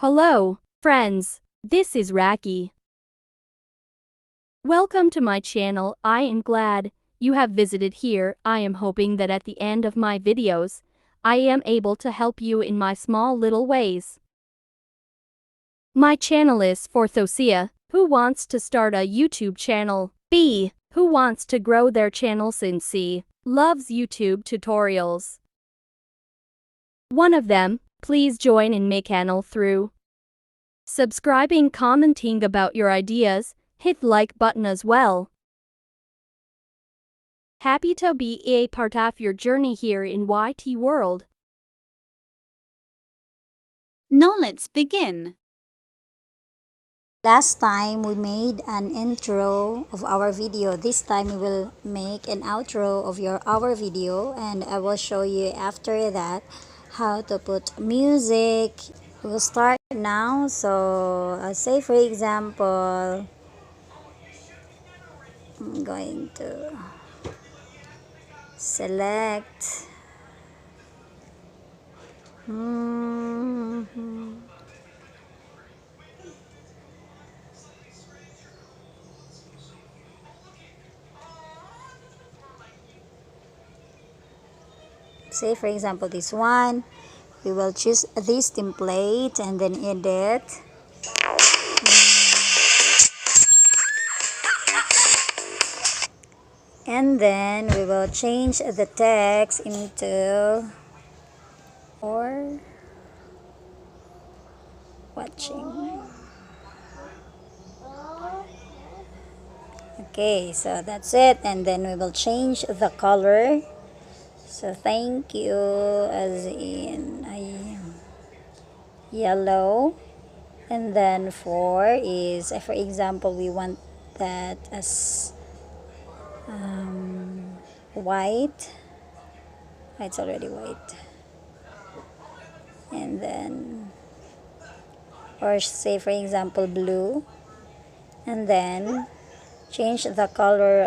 Hello, friends. This is Raki. Welcome to my channel. I am glad you have visited here. I am hoping that at the end of my videos, I am able to help you in my small little ways. My channel is for Thosia, who wants to start a YouTube channel. B, who wants to grow their channel since C, loves YouTube tutorials. One of them, please join in my channel through subscribing, commenting about your ideas, hit like button as well. Happy to be a part of your journey here in YT world. Now let's begin. Last time we made an intro of our video. This time we will make an outro of our video, and I will show you after that how to put music. We'll start now. So say for example, I'm going to select say for example this one. We will choose this template and then edit. And then we will change the text into or watching. Okay, so that's it. And then we will change the color. So thank you as in yellow. And then 4 is, for example, we want that as white. It's already white. And then, or say for example blue, and then change the color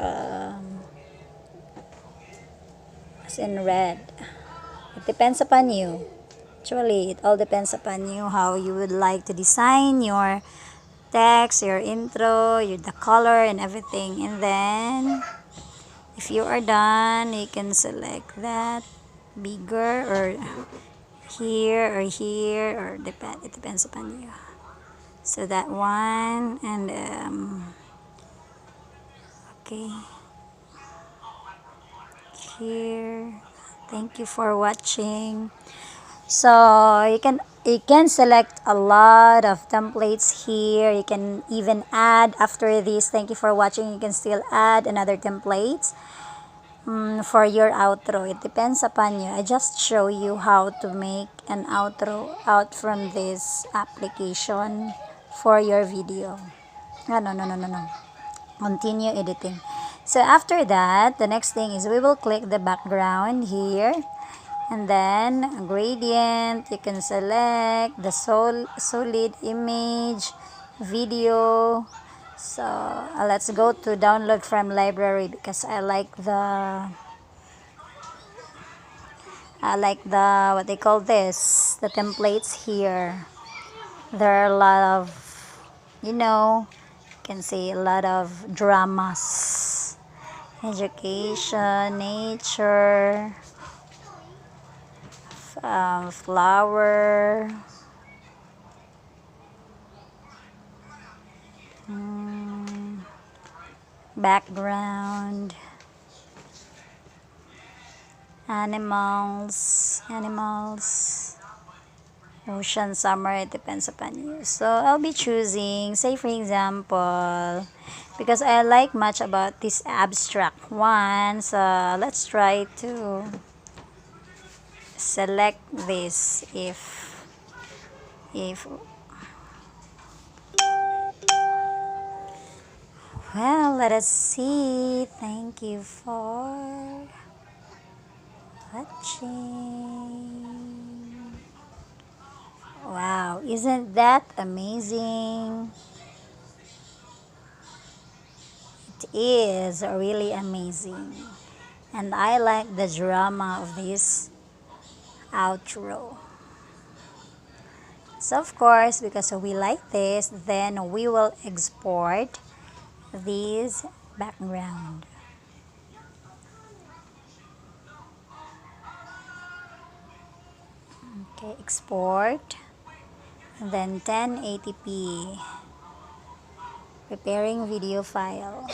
as in red. It depends upon you. Actually, it all depends upon you how you would like to design your text, your intro, the color and everything. And then if you are done, you can select that bigger or here or here, or it depends upon you. So that one, and okay, here. Thank you for watching. So you can select a lot of templates here. You can even add after this. Thank you for watching. You can still add another templates for your outro. It depends upon you. I just show you how to make an outro out from this application for your video. No. Continue editing. So after that, the next thing is we will click the background here, and then gradient. You can select the solid image, video. So let's go to download from library because I like the what they call this, the templates here. There are a lot of, you can see a lot of dramas, education, nature, flower, background, animals, ocean, summer. It depends upon you. So I'll be choosing, say for example, because I like much about this abstract one, so let's try to select this. If well, let us see. Thank you for watching. Wow, isn't that amazing? It is really amazing. And I like the drama of this outro. So of course, because we like this, then we will export this background. Okay, export, and then 1080p, preparing video file.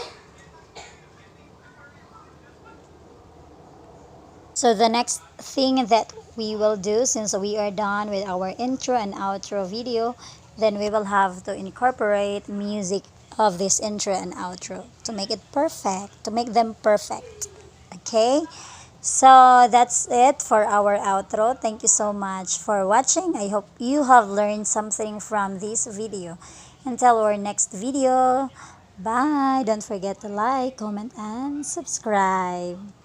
So the next thing that we will do, since we are done with our intro and outro video, then we will have to incorporate music of this intro and outro to make it perfect, to make them perfect. Okay? So that's it for our outro. Thank you so much for watching. I hope you have learned something from this video. Until our next video, bye. Don't forget to like, comment, and subscribe.